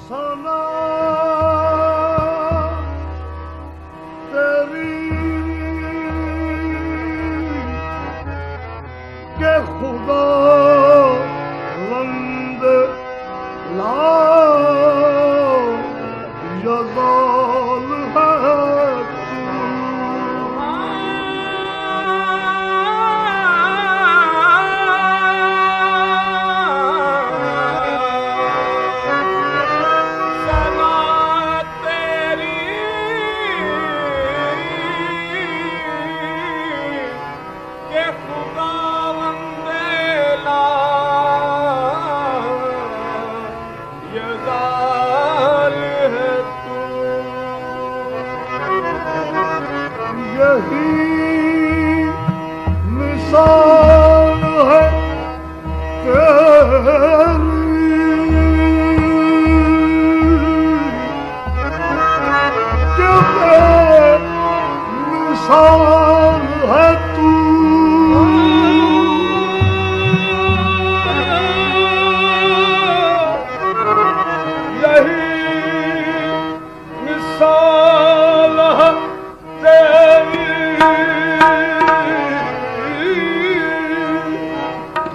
सना तेरी के खुदा रंद ला यज़ाल है मिसाल है तेरी मिसाल है तू यही मिसाल है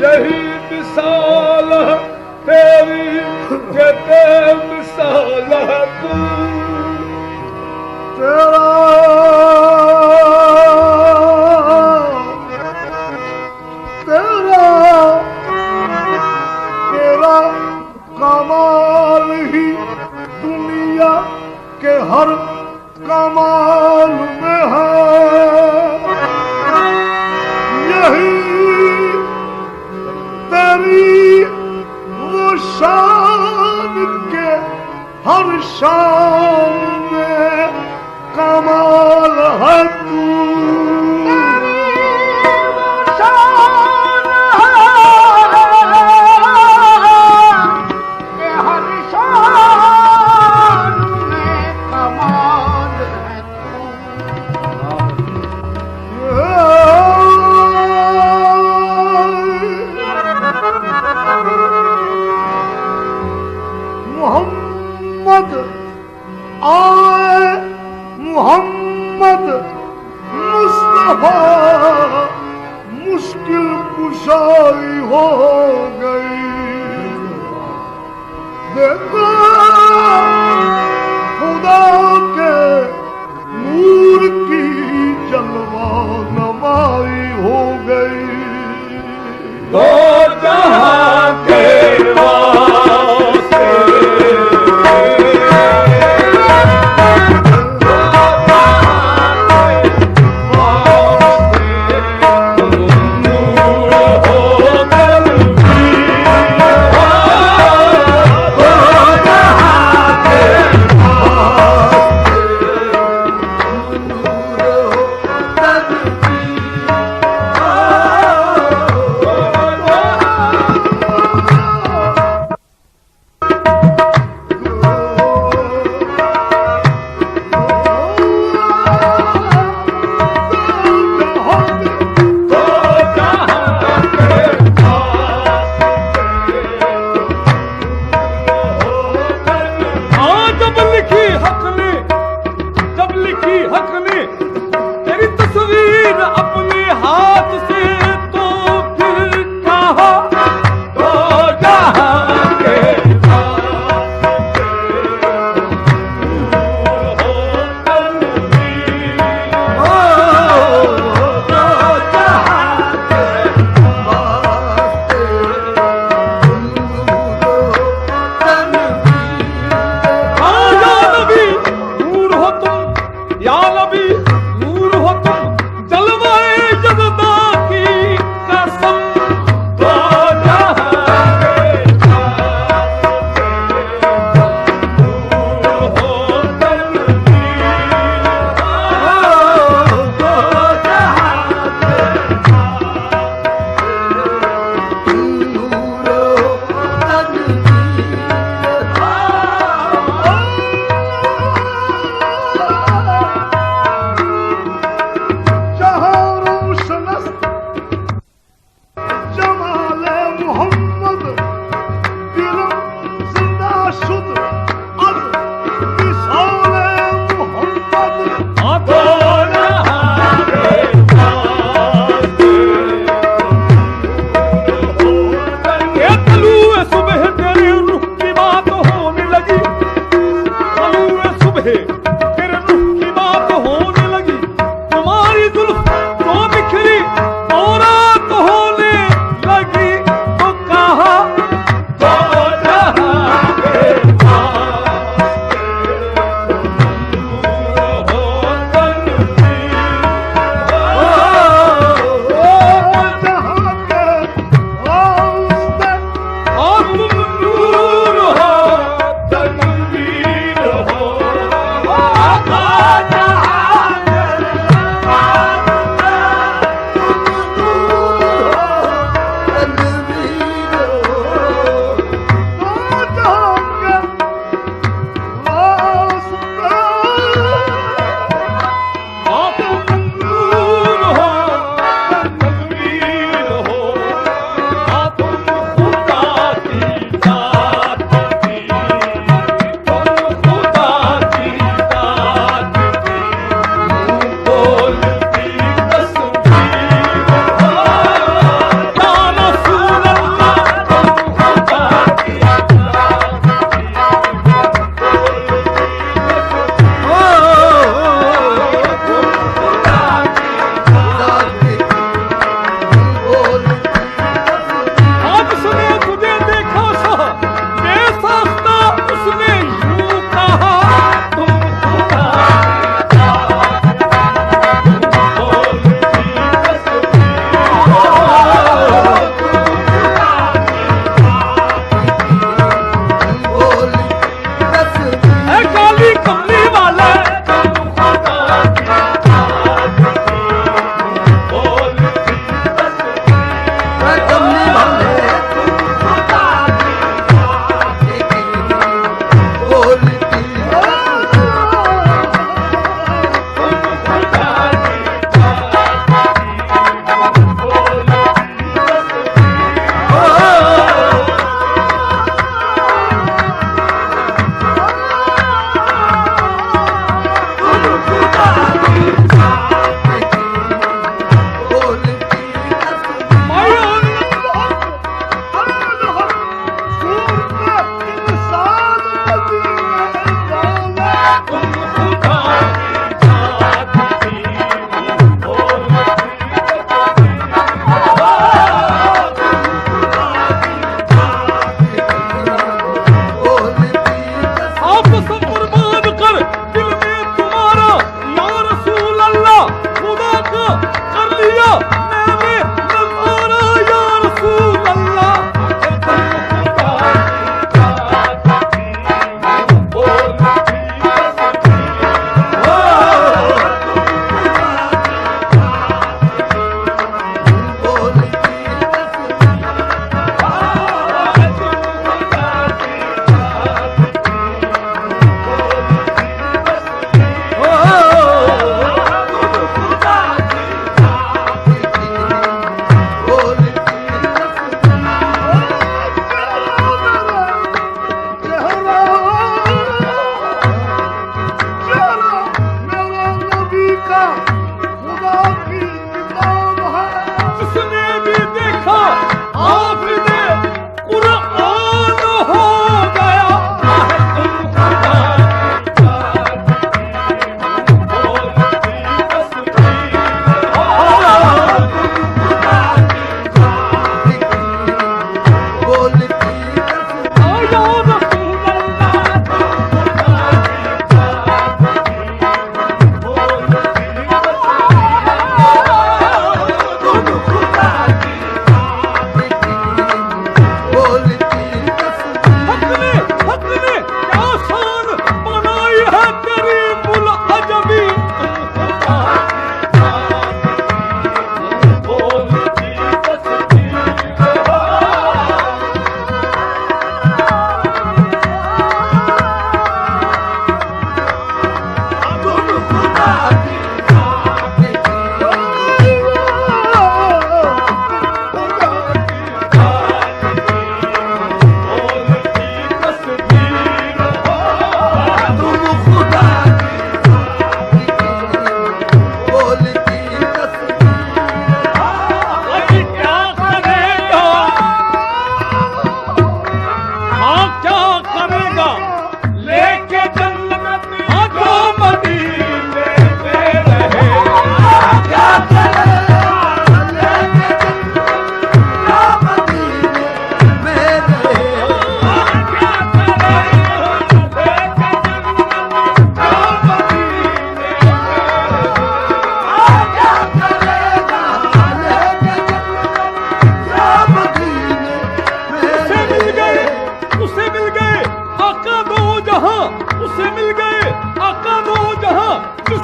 यही मिसाल तेरी कहते मिसाल है तू तेरा तेरा तेरा कमाल ही दुनिया के हर कमाल में है यही तेरी वो शान के हर शान में कमाल है तू मोहम्मद आए मोहम्मद मुस्तफा मुश्किल कुशाई हो गई देखो खुदा के नूर की जलवा नमाई हो गई दो जहां के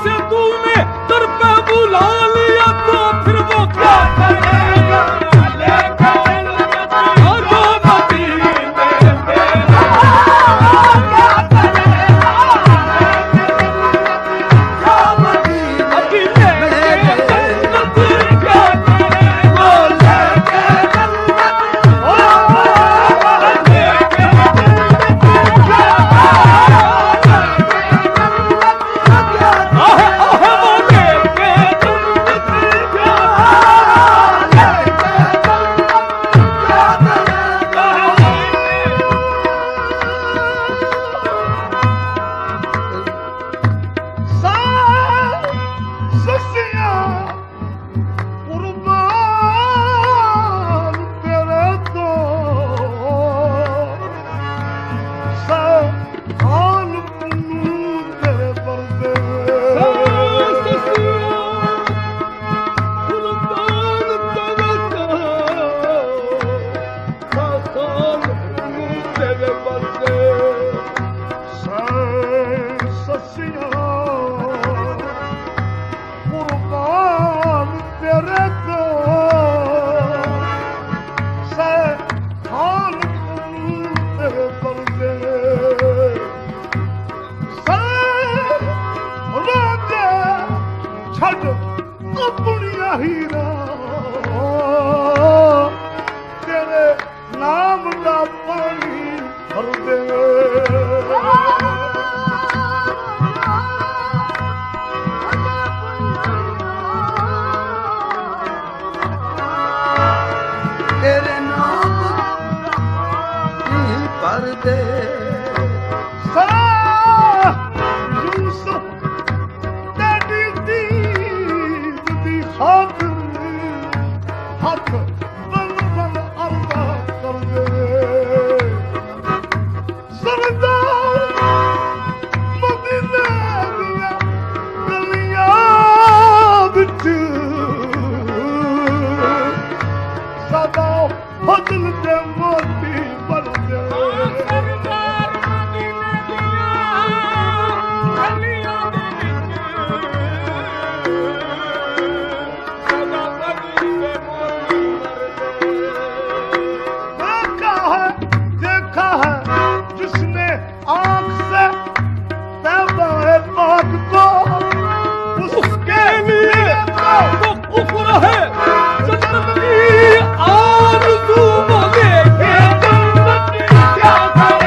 से तूने दर पे बुला लिया तो फिर वो क्या करेगा क्या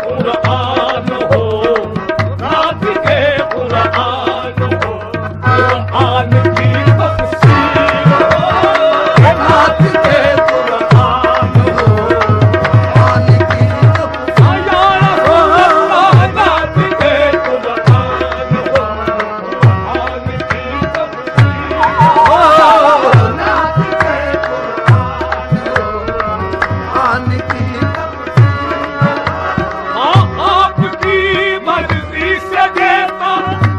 कुरान हो, नात के कुरान हो, कुरान की तफसीर हो, नात के कुरान हो, कुरान की तफसीर या रसूल अल्लाह, नात के कुरान हो, कुरान की तफसीर हो, नात के कुरान हो, कुरान की आपकी मर्जी से देता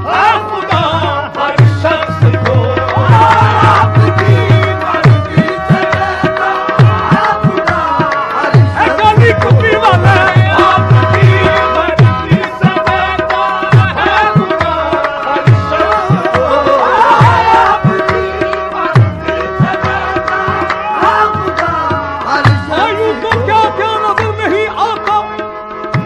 है खुदा हर शख्स को, आपकी मर्जी से देता है खुदा हर शख्स को, कुपी वाले आपकी मर्जी से देता है खुदा हर शख्स को, आपकी मर्जी से देता है खुदा हर शख्स को। यूं तो क्या क्या नजर नहीं आता,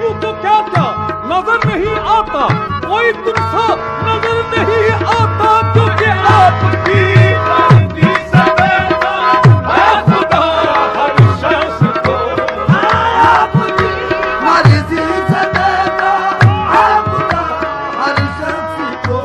यूं तो क्या क्या नजर नहीं आता, कोई तुमसा नजर नहीं आता, क्योंकि आपकी मर्जी से देता है खुदा हर शख्स को, आपकी मर्जी से देता है खुदा हर शख्स को।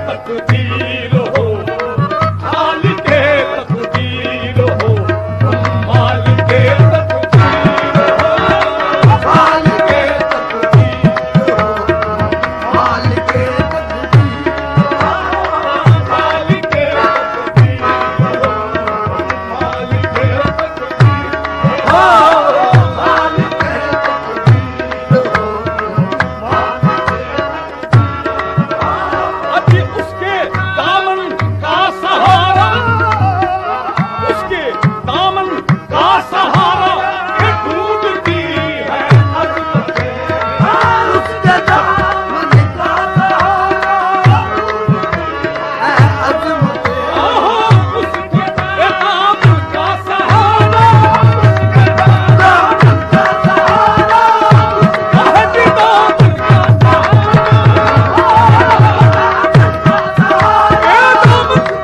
तकदीर हो, खालिके तकदीर हो, मालिके तकदीर हो, खालिके तकदीर हो, मालिके तकदीर हो, खालिके तकदीर हो, मालिके तकदीर हो, खालिके तकदीर हो, अभी उसके दामन का सहारा, उसके दामन का सहारा ये ढूंढती है अज़मतें, उसके दामन का सहारा है अज़मतें, उसके दामन का सहारा, उसके दामन का सहारा, उसके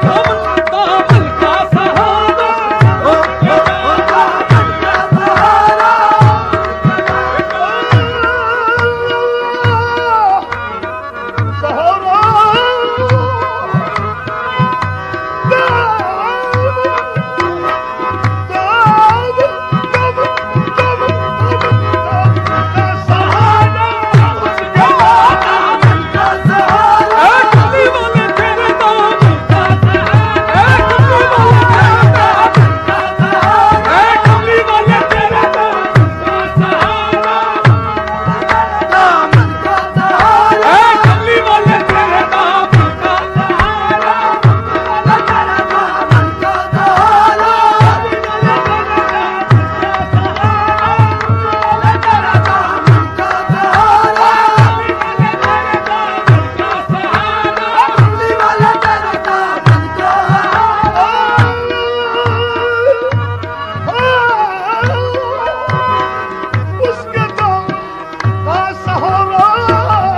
दामन का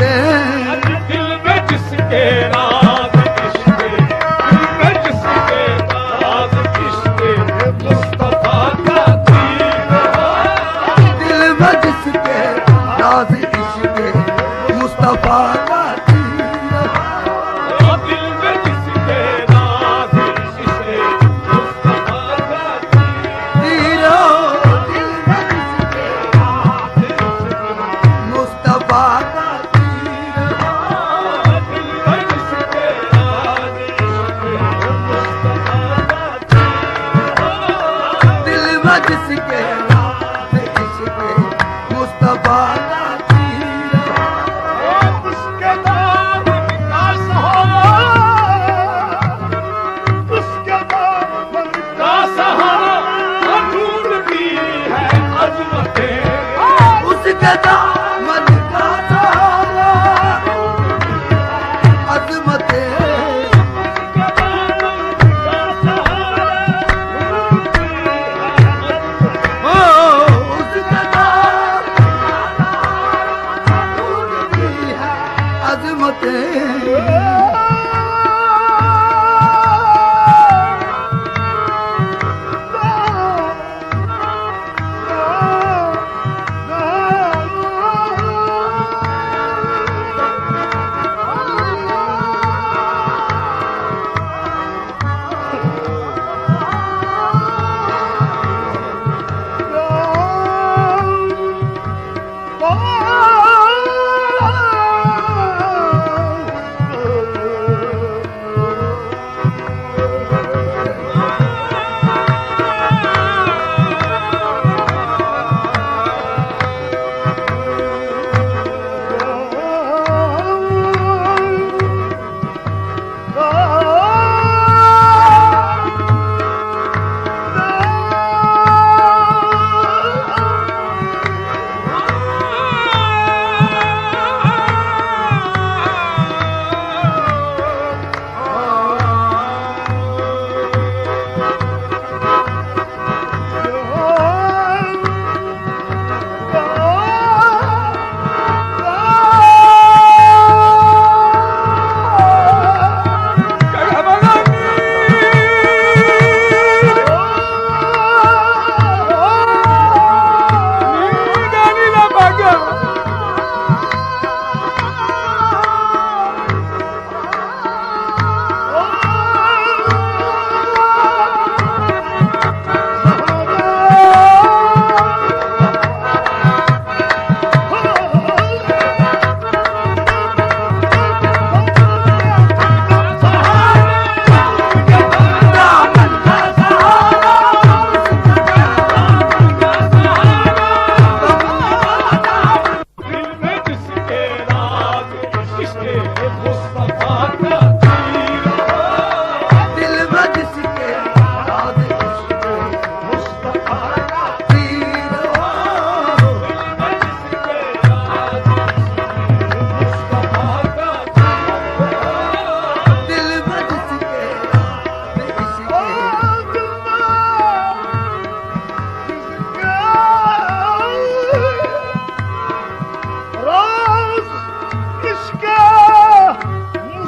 दिल में जिसके राज इश्क़, दिल में जिसके राज इश्क़, मुस्तफा का दीन हो, दिल में जिसके राज इश्क़, मुस्तफा का दीन हो, दिल में जिसके राज अजमते उसका नाम नूर की है अजमते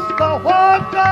मुस्तफा का